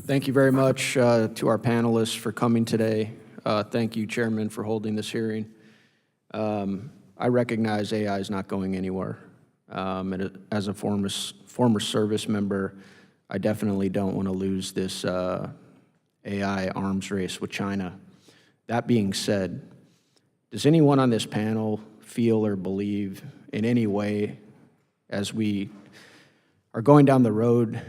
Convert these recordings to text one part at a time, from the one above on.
Thank you very much to our panelists for coming today. Thank you, Chairman, for holding this hearing. I recognize AI is not going anywhere. And as a former service member, I definitely don't want to lose this AI arms race with China. That being said, does anyone on this panel feel or believe in any way, as we are going down the road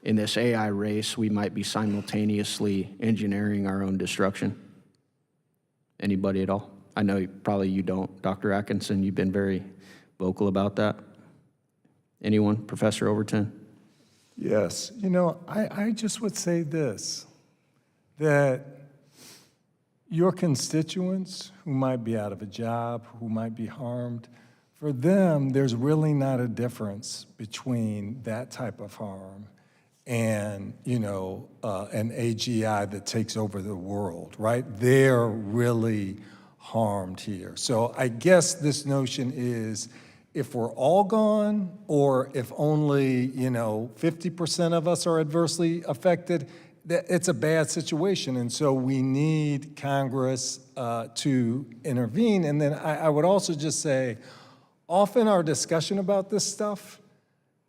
in this AI race, we might be simultaneously engineering our own destruction? Anybody at all? I know probably you don't. Dr. Atkinson, you've been very vocal about that. Anyone? Professor Overton? Yes. You know, I just would say this, that your constituents who might be out of a job, who might be harmed, for them, there's really not a difference between that type of harm and, you know, an AGI that takes over the world, right? They're really harmed here. So I guess this notion is, if we're all gone, or if only, you know, 50% of us are adversely affected, it's a bad situation. And so we need Congress to intervene. And then I would also just say, often our discussion about this stuff,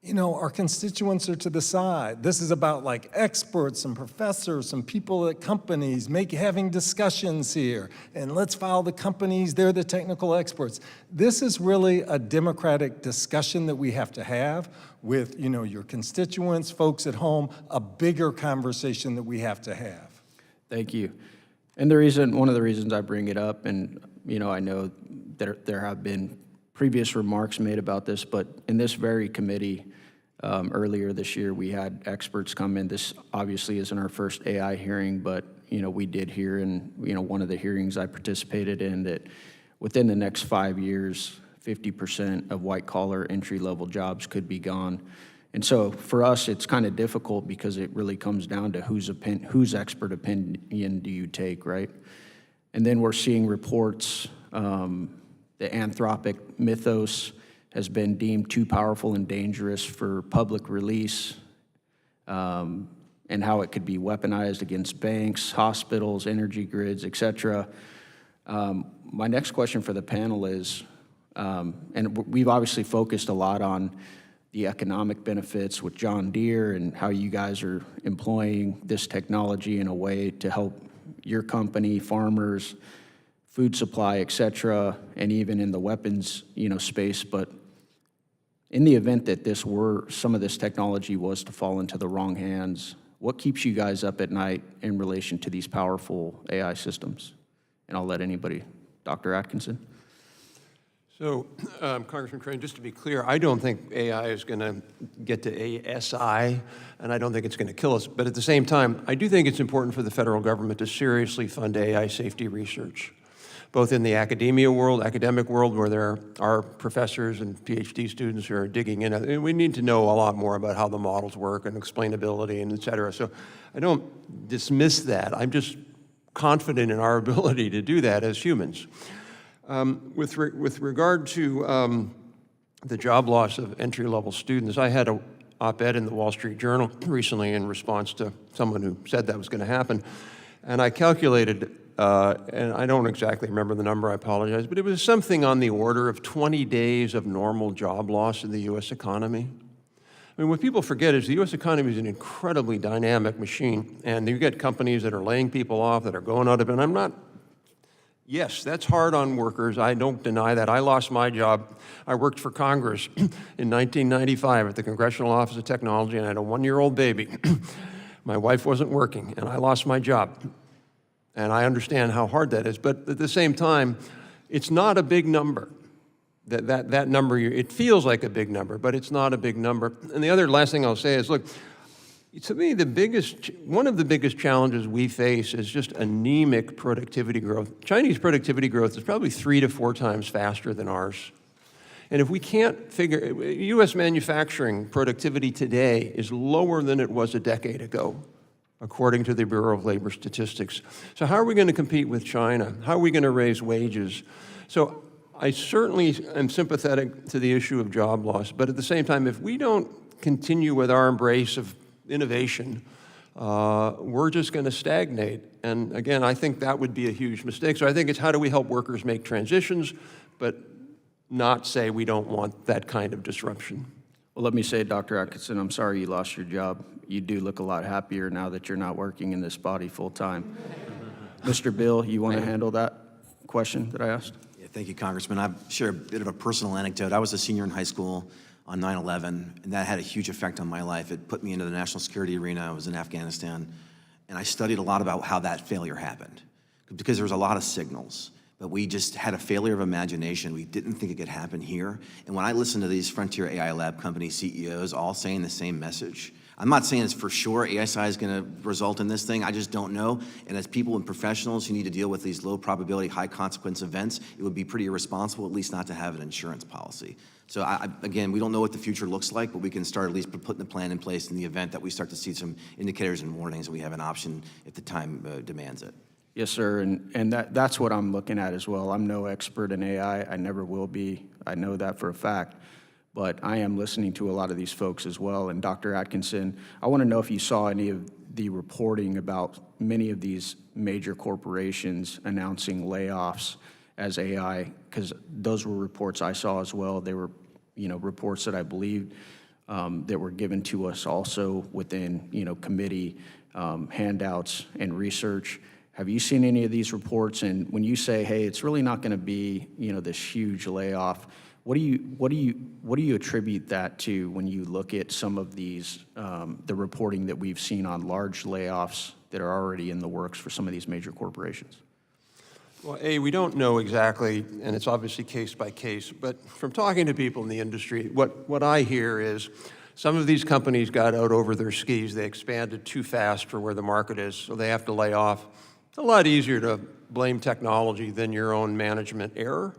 you know, our constituents are to the side. This is about like experts and professors and people at companies having discussions here. And let's follow the companies, they're the technical experts. This is really a democratic discussion that we have to have with, you know, your constituents, folks at home, a bigger conversation that we have to have. Thank you. And one of the reasons I bring it up, and, you know, I know there have been previous remarks made about this, but in this very committee, earlier this year, we had experts come in. This obviously isn't our first AI hearing, but, you know, we did hear in, you know, one of the hearings I participated in that within the next 5 years, 50% of white-collar entry-level jobs could be gone. And so for us, it's kind of difficult because it really comes down to whose expert opinion do you take, right? And then we're seeing reports, the Anthropic mythos has been deemed too powerful and dangerous for public release, and how it could be weaponized against banks, hospitals, energy grids, et cetera. My next question for the panel is, and we've obviously focused a lot on the economic benefits with John Deere and how you guys are employing this technology in a way to help your company, farmers, food supply, et cetera, and even in the weapons, you know, space. But in the event that some of this technology was to fall into the wrong hands, what keeps you guys up at night in relation to these powerful AI systems? And I'll let anybody, Dr. Atkinson. So, Congressman Crane, just to be clear, I don't think AI is going to get to ASI, and I don't think it's going to kill us. But at the same time, I do think it's important for the federal government to seriously fund AI safety research, both in the academic world, where there are professors and PhD students who are digging in. And we need to know a lot more about how the models work and explainability and et cetera. So I don't dismiss that. I'm just confident in our ability to do that as humans. With regard to the job loss of entry-level students, I had an op-ed in the Wall Street Journal recently in response to someone who said that was going to happen. And I calculated, and I don't exactly remember the number, I apologize, but it was something on the order of 20 days of normal job loss in the U.S. economy. I mean, what people forget is the U.S. economy is an incredibly dynamic machine, and you get companies that are laying people off, that are going out of it. Yes, that's hard on workers. I don't deny that. I lost my job. I worked for Congress in 1995 at the Congressional Office of Technology, and I had a 1-year-old baby. My wife wasn't working, and I lost my job. And I understand how hard that is, but at the same time, it's not a big number. That number, it feels like a big number, but it's not a big number. And the last thing I'll say is, look, to me, one of the biggest challenges we face is just anemic productivity growth. Chinese productivity growth is probably 3 to 4 times faster than ours. And if we can't U.S. manufacturing productivity today is lower than it was a decade ago, according to the Bureau of Labor Statistics. So how are we going to compete with China? How are we going to raise wages? So I certainly am sympathetic to the issue of job loss, but at the same time, if we don't continue with our embrace of innovation, we're just going to stagnate. And again, I think that would be a huge mistake. So I think it's how do we help workers make transitions, but not say we don't want that kind of disruption. Well, let me say, Dr. Atkinson, I'm sorry you lost your job. You do look a lot happier now that you're not working in this body full time. Mr. Bill, you want to handle that question that I asked? Yeah, thank you, Congressman. I'll share a bit of a personal anecdote. I was a senior in high school on 9/11, and that had a huge effect on my life. It put me into the national security arena. I was in Afghanistan, and I studied a lot about how that failure happened, because there was a lot of signals. But we just had a failure of imagination. We didn't think it could happen here. And when I listen to these frontier AI lab company CEOs all saying the same message, I'm not saying it's for sure ASI is going to result in this thing. I just don't know. And as people and professionals who need to deal with these low probability, high consequence events, it would be pretty irresponsible at least not to have an insurance policy. So again, we don't know what the future looks like, but we can start at least putting the plan in place in the event that we start to see some indicators and warnings, and we have an option if the time demands it. Yes, sir, and that's what I'm looking at as well. I'm no expert in AI. I never will be. I know that for a fact. But I am listening to a lot of these folks as well. And Dr. Atkinson, I want to know if you saw any of the reporting about many of these major corporations announcing layoffs as AI, because those were reports I saw as well. They were, reports that I believe that were given to us also within, committee handouts and research. Have you seen any of these reports? And when you say, hey, it's really not going to be, this huge layoff, what do you attribute that to when you look at some of these, the reporting that we've seen on large layoffs that are already in the works for some of these major corporations? Well, we don't know exactly, and it's obviously case by case, but from talking to people in the industry, what I hear is some of these companies got out over their skis. They expanded too fast for where the market is, so they have to lay off. It's a lot easier to blame technology than your own management error.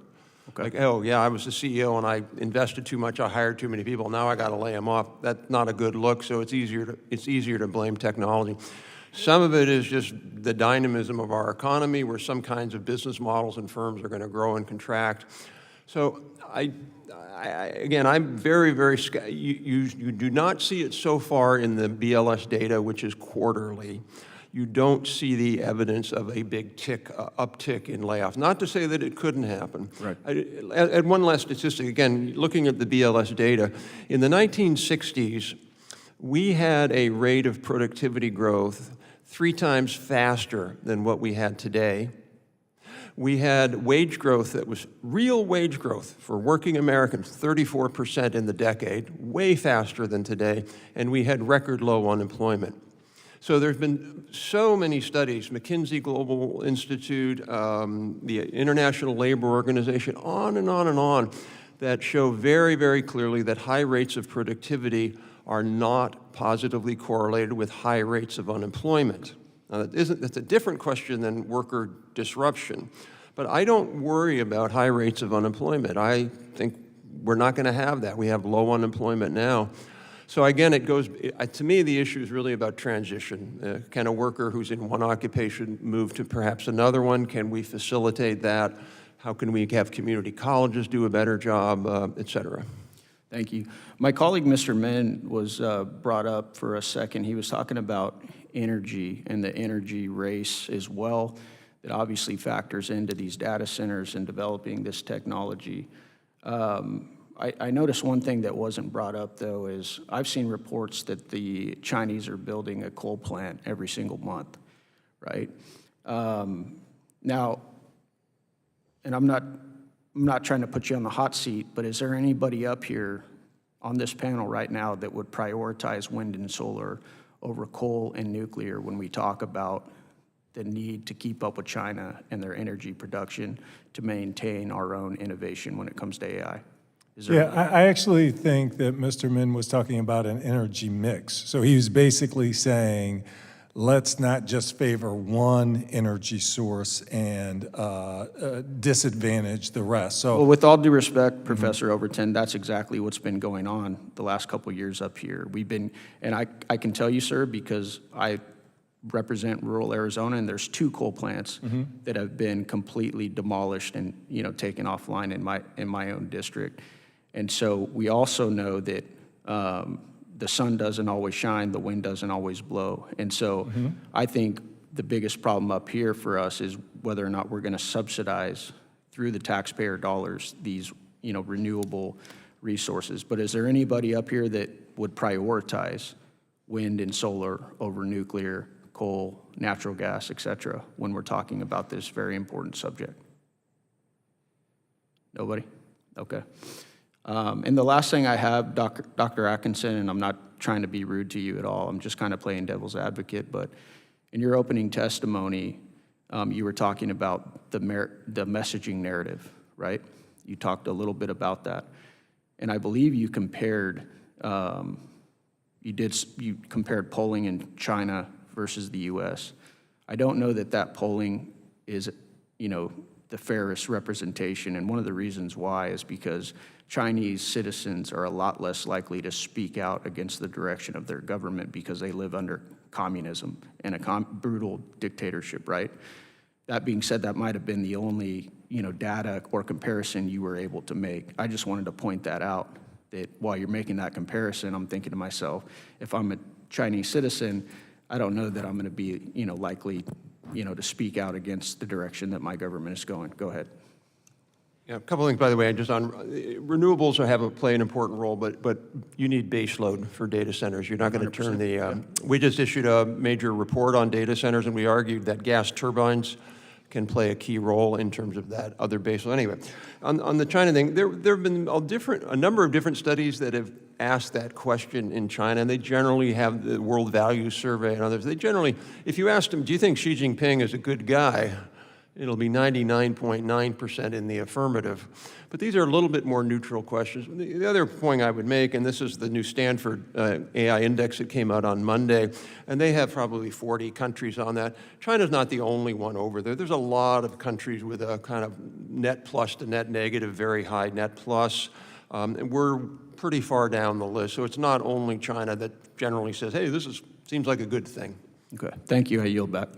Okay. Like, oh yeah, I was the CEO and I invested too much, I hired too many people, now I got to lay them off. That's not a good look, so it's easier to blame technology. Some of it is just the dynamism of our economy, where some kinds of business models and firms are going to grow and contract. So again, I'm very, very, you do not see it so far in the BLS data, which is quarterly. You don't see the evidence of a big uptick in layoffs. Not to say that it couldn't happen. Right. And one last statistic, again, looking at the BLS data, in the 1960s, we had a rate of productivity growth 3 times faster than what we had today. We had wage growth that was real wage growth for working Americans, 34% in the decade, way faster than today, and we had record low unemployment. So there's been so many studies, McKinsey Global Institute, the International Labor Organization, on and on and on, that show very, very clearly that high rates of productivity are not positively correlated with high rates of unemployment. Now, that's a different question than worker disruption. But I don't worry about high rates of unemployment. I think we're not going to have that. We have low unemployment now. So again, to me, the issue is really about transition. Can a worker who's in one occupation move to perhaps another one? Can we facilitate that? How can we have community colleges do a better job, et cetera? Thank you. My colleague, Mr. Min, was brought up for a second. He was talking about energy and the energy race as well. That obviously factors into these data centers and developing this technology. I noticed one thing that wasn't brought up, though, is I've seen reports that the Chinese are building a coal plant every single month, right? Now, and I'm not trying to put you on the hot seat, but is there anybody up here on this panel right now that would prioritize wind and solar over coal and nuclear when we talk about the need to keep up with China and their energy production to maintain our own innovation when it comes to AI? Yeah, I actually think that Mr. Min was talking about an energy mix. So he was basically saying, let's not just favor one energy source and disadvantage the rest. So, well, with all due respect, Professor Overton, that's exactly what's been going on the last couple of years up here. We've been, and I can tell you, sir, because I represent rural Arizona, and there's 2 coal plants that have been completely demolished and taken offline in my own district. And so we also know that the sun doesn't always shine, the wind doesn't always blow. And so I think the biggest problem up here for us is whether or not we're going to subsidize through the taxpayer dollars these, renewable resources. But is there anybody up here that would prioritize wind and solar over nuclear, coal, natural gas, et cetera, when we're talking about this very important subject? Nobody? Okay. And the last thing I have, Dr. Atkinson, and I'm not trying to be rude to you at all, I'm just kind of playing devil's advocate, but in your opening testimony, you were talking about the messaging narrative, right? You talked a little bit about that. And I believe you compared, you compared polling in China versus the US. I don't know that polling is, the fairest representation, and one of the reasons why is because Chinese citizens are a lot less likely to speak out against the direction of their government because they live under communism and a brutal dictatorship, right? That being said, that might have been the only, data or comparison you were able to make. I just wanted to point that out, that while you're making that comparison, I'm thinking to myself, if I'm a Chinese citizen, I don't know that I'm gonna be, likely, to speak out against the direction that my government is going. Go ahead. Yeah, a couple things, by the way, just on renewables play an important role, but you need base load for data centers. You're not going to turn the, we just issued a major report on data centers, and we argued that gas turbines can play a key role in terms of that other base load. Anyway, on the China thing, there have been a number of different studies that have asked that question in China, and they generally have the World Values Survey and others. They generally, if you ask them, do you think Xi Jinping is a good guy? It'll be 99.9% in the affirmative. But these are a little bit more neutral questions. The other point I would make, and this is the new Stanford AI index that came out on Monday, and they have probably 40 countries on that. China's not the only one over there. There's a lot of countries with a kind of net plus to net negative, very high net plus. And we're pretty far down the list. So it's not only China that generally says, hey, seems like a good thing. Okay, thank you. I yield back.